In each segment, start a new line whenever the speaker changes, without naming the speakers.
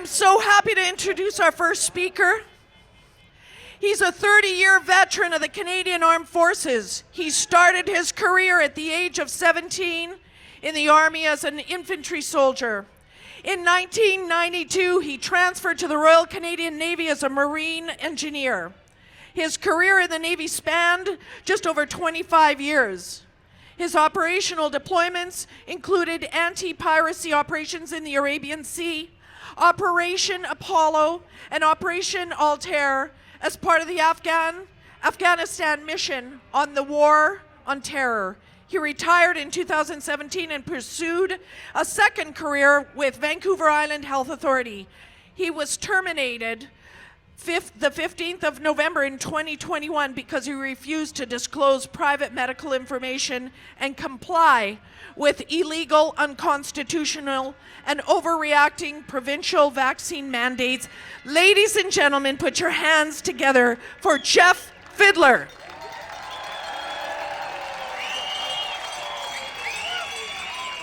I'm so happy to introduce our first speaker. He's a 30-year veteran of the Canadian Armed Forces. He started his career at the age of 17 in the Army as an infantry soldier. In 1992, he transferred to the Royal Canadian Navy as a Marine engineer. His career in the Navy spanned just over 25 years. His operational deployments included anti-piracy operations in the Arabian Sea, Operation Apollo, and Operation Altair as part of the Afghanistan mission on the War on Terror. He retired in 2017 and pursued a second career with Vancouver Island Health Authority. He was terminated the 15th of November in 2021 because he refused to disclose private medical information and comply with illegal, unconstitutional, and overreacting provincial vaccine mandates. Ladies and gentlemen, put your hands together for Jeff Fiddler.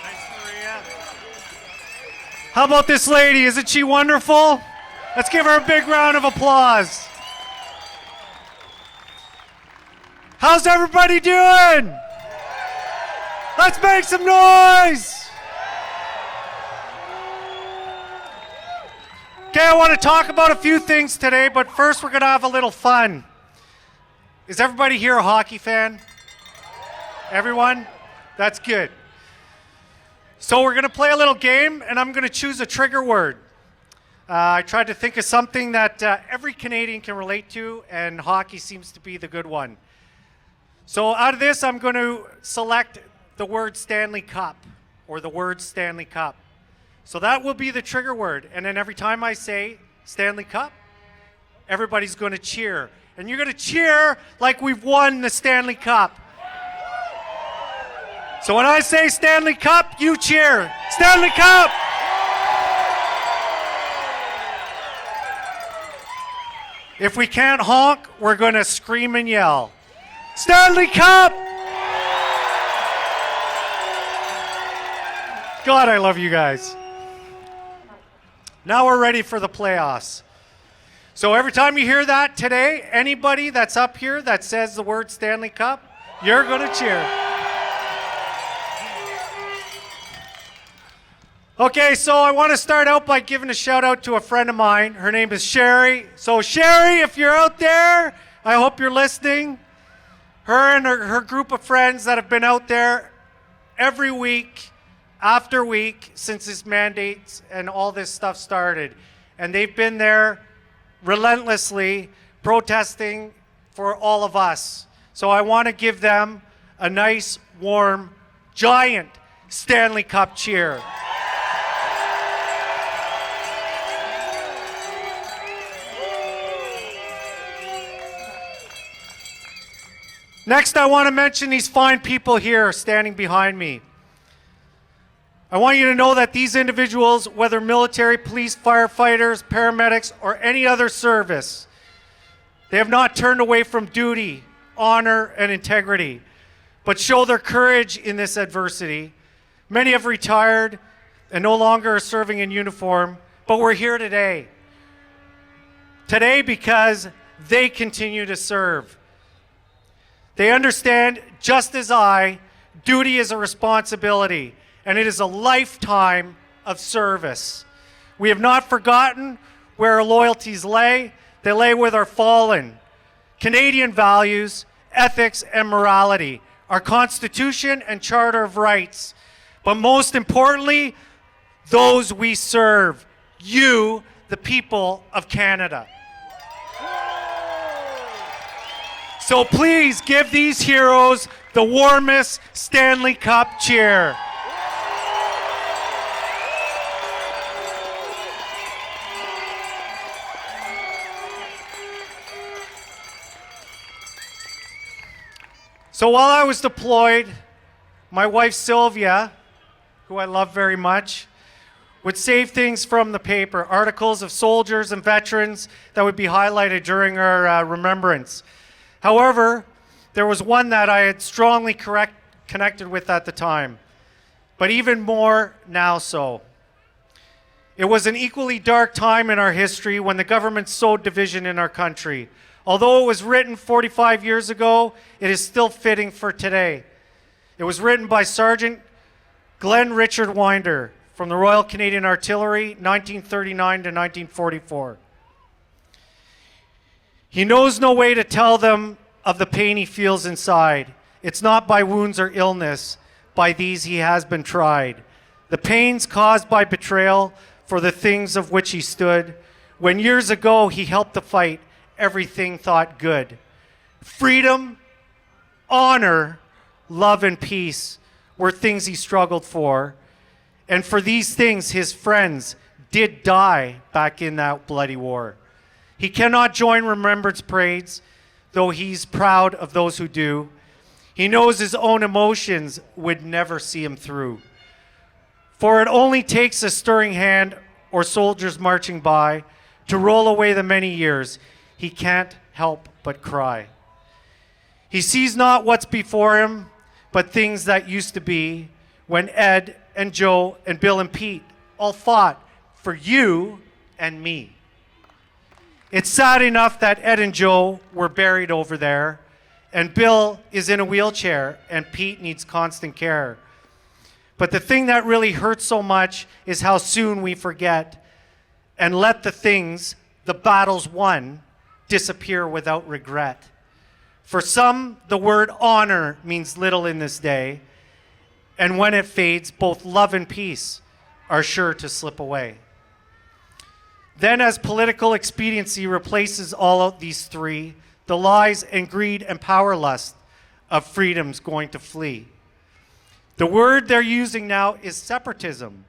Thanks, Maria. How about this lady? Isn't she wonderful? Let's give her a big round of applause. How's everybody doing? Let's make some noise. Okay, I want to talk about a few things today, but first we're going to have a little fun. Is everybody here a hockey fan? Everyone? That's good. So we're going to play a little game, and I'm going to choose a trigger word. I tried to think of something that every Canadian can relate to, and hockey seems to be the good one. So out of this, I'm going to select the word Stanley Cup, or the word Stanley Cup. So that will be the trigger word, and then every time I say Stanley Cup, everybody's going to cheer. And you're going to cheer like we've won the Stanley Cup. So when I say Stanley Cup, you cheer. Stanley Cup! If we can't honk, we're going to scream and yell. Stanley Cup! God, I love you guys. Now we're ready for the playoffs. So every time you hear that today, anybody that's up here that says the word Stanley Cup, you're going to cheer. Okay, so I want to start out by giving a shout out to a friend of mine. Her name is Sherry. So Sherry, if you're out there, I hope you're listening. Her and her group of friends that have been out there every week after week since this mandates and all this stuff started. And they've been there relentlessly protesting for all of us. So I want to give them a nice, warm, giant Stanley Cup cheer. Next, I want to mention these fine people here standing behind me. I want you to know that these individuals, whether military, police, firefighters, paramedics, or any other service, they have not turned away from duty, honor, and integrity, but show their courage in this adversity. Many have retired and no longer are serving in uniform, but we're here today. Today because they continue to serve. They understand, just as I, duty is a responsibility, and it is a lifetime of service. We have not forgotten where our loyalties lay. They lay with our fallen Canadian values, ethics, and morality, our Constitution and Charter of Rights, but most importantly, those we serve, you, the people of Canada. So please give these heroes the warmest Stanley Cup cheer. So while I was deployed, my wife Sylvia, who I love very much, would save things from the paper, articles of soldiers and veterans that would be highlighted during our remembrance. However, there was one that I had strongly connected with at the time, but even more now so. It was an equally dark time in our history when the government sowed division in our country. Although it was written 45 years ago, it is still fitting for today. It was written by Sergeant Glenn Richard Winder from the Royal Canadian Artillery, 1939 to 1944. He knows no way to tell them of the pain he feels inside. It's not by wounds or illness. By these he has been tried. The pains caused by betrayal for the things of which he stood. When years ago he helped the fight, everything thought good. Freedom, honor, love, and peace were things he struggled for. And for these things his friends did die back in that bloody war. He cannot join remembrance parades, though he's proud of those who do. He knows his own emotions would never see him through. For it only takes a stirring hand or soldiers marching by to roll away the many years. He can't help but cry. He sees not what's before him, but things that used to be when Ed and Joe and Bill and Pete all fought for you and me. It's sad enough that Ed and Joe were buried over there, and Bill is in a wheelchair, and Pete needs constant care. But the thing that really hurts so much is how soon we forget and let the things, the battles won, disappear without regret. For some, the word honor means little in this day, and when it fades, both love and peace are sure to slip away. Then, as political expediency replaces all of these three, the lies and greed and power lust of freedom's going to flee. The word they're using now is separatism,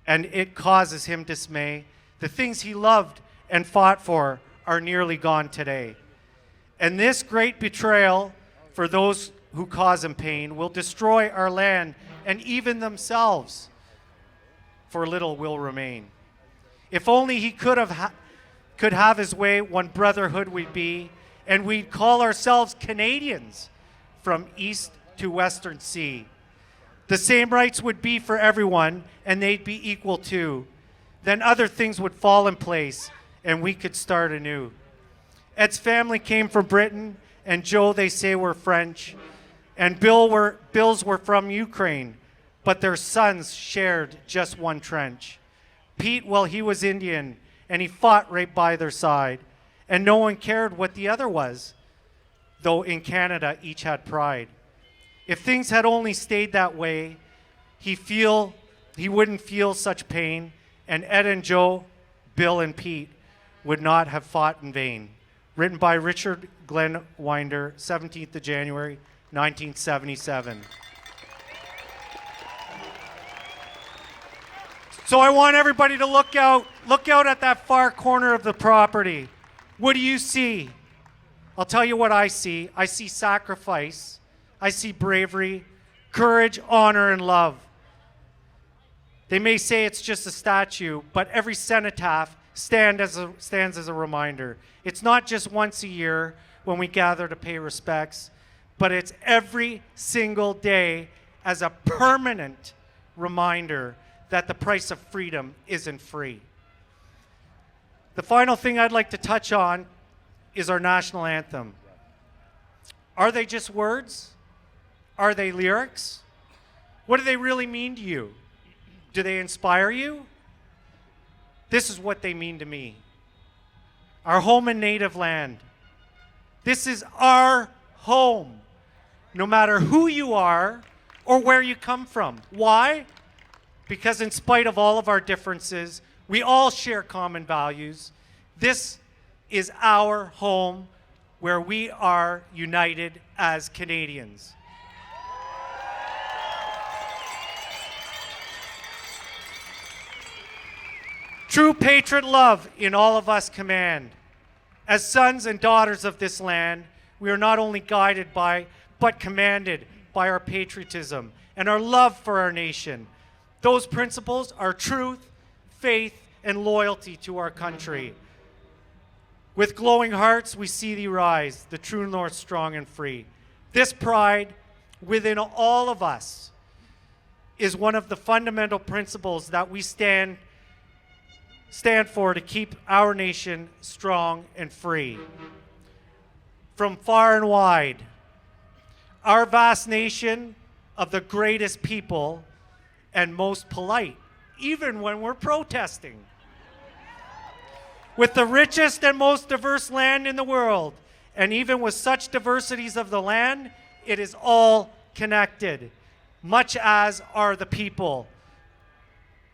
and it causes him dismay. The things he loved and fought for are nearly gone today. And this great betrayal for those who cause him pain will destroy our land and even themselves, for little will remain. If only he could have his way, one brotherhood we'd be, and we'd call ourselves Canadians from east to western sea. The same rights would be for everyone, and they'd be equal too. Then other things would fall in place, and we could start anew. Ed's family came from Britain, and Joe, they say, were French, and Bill's were from Ukraine, but their sons shared just one trench. Pete, well, he was Indian, and he fought right by their side, and no one cared what the other was, though in Canada each had pride. If things had only stayed that way, he wouldn't feel such pain, and Ed and Joe, Bill and Pete would not have fought in vain. Written by Richard Glenn Winder, 17th of January, 1977. So I want everybody to look out at that far corner of the property. What do you see? I'll tell you what I see. I see sacrifice. I see bravery, courage, honor, and love. They may say it's just a statue, but every cenotaph stands as a reminder. It's not just once a year when we gather to pay respects, but it's every single day as a permanent reminder that the price of freedom isn't free. The final thing I'd like to touch on is our national anthem. Are they just words? Are they lyrics? What do they really mean to you? Do they inspire you? This is what they mean to me. Our home and native land. This is our home, no matter who you are or where you come from. Why? Because in spite of all of our differences, we all share common values. This is our home where we are united as Canadians. True patriot love in all of us command. As sons and daughters of this land, we are not only guided by, but commanded by our patriotism and our love for our nation. Those principles are truth, faith, and loyalty to our country. With glowing hearts, we see thee rise, the true north strong and free. This pride within all of us is one of the fundamental principles that we stand for to keep our nation strong and free. From far and wide, our vast nation of the greatest people and most polite, even when we're protesting. With the richest and most diverse land in the world, and even with such diversities of the land, it is all connected, much as are the people.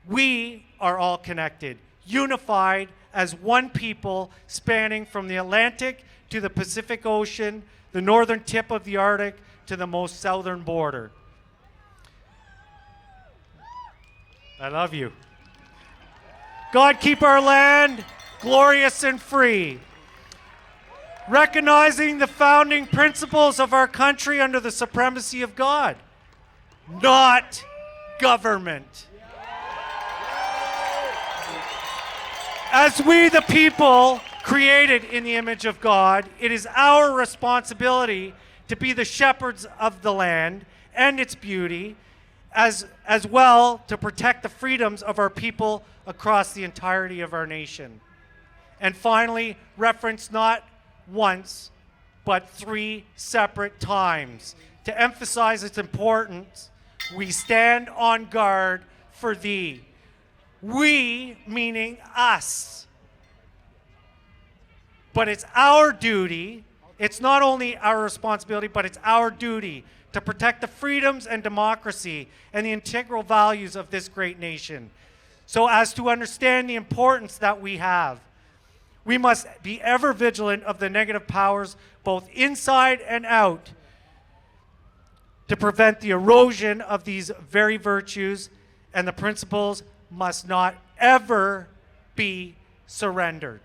We are all connected, unified as one people, spanning from the Atlantic to the Pacific Ocean, the northern tip of the Arctic to the most southern border. I love you. God, keep our land glorious and free. Recognizing the founding principles of our country under the supremacy of God, not government. As we, the people, created in the image of God, it is our responsibility to be the shepherds of the land and its beauty, as well to protect the freedoms of our people across the entirety of our nation. And finally, reference not once, but 3 separate times. To emphasize its importance, we stand on guard for thee. We, meaning us. But it's our duty, it's not only our responsibility, but it's our duty to protect the freedoms and democracy and the integral values of this great nation. So as to understand the importance that we have, we must be ever vigilant of the negative powers, both inside and out, to prevent the erosion of these very virtues, and the principles must not ever be surrendered.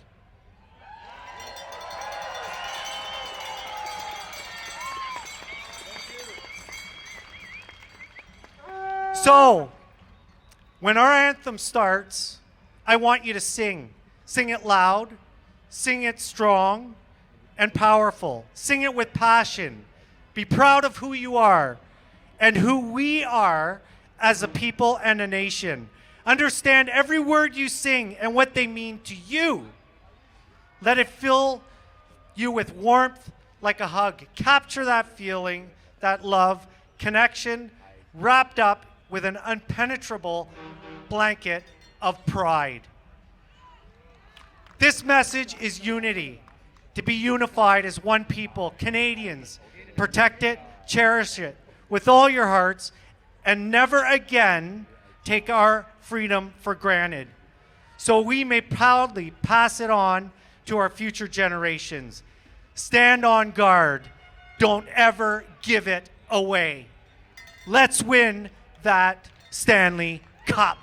So, when our anthem starts, I want you to sing. Sing it loud, sing it strong and powerful. Sing it with passion. Be proud of who you are and who we are as a people and a nation. Understand every word you sing and what they mean to you. Let it fill you with warmth like a hug. Capture that feeling, that love, connection, wrapped up with an impenetrable blanket of pride. This message is unity, to be unified as one people, Canadians. Protect it, cherish it with all your hearts, and never again take our freedom for granted, so we may proudly pass it on to our future generations. Stand on guard. Don't ever give it away. Let's win that Stanley Cup.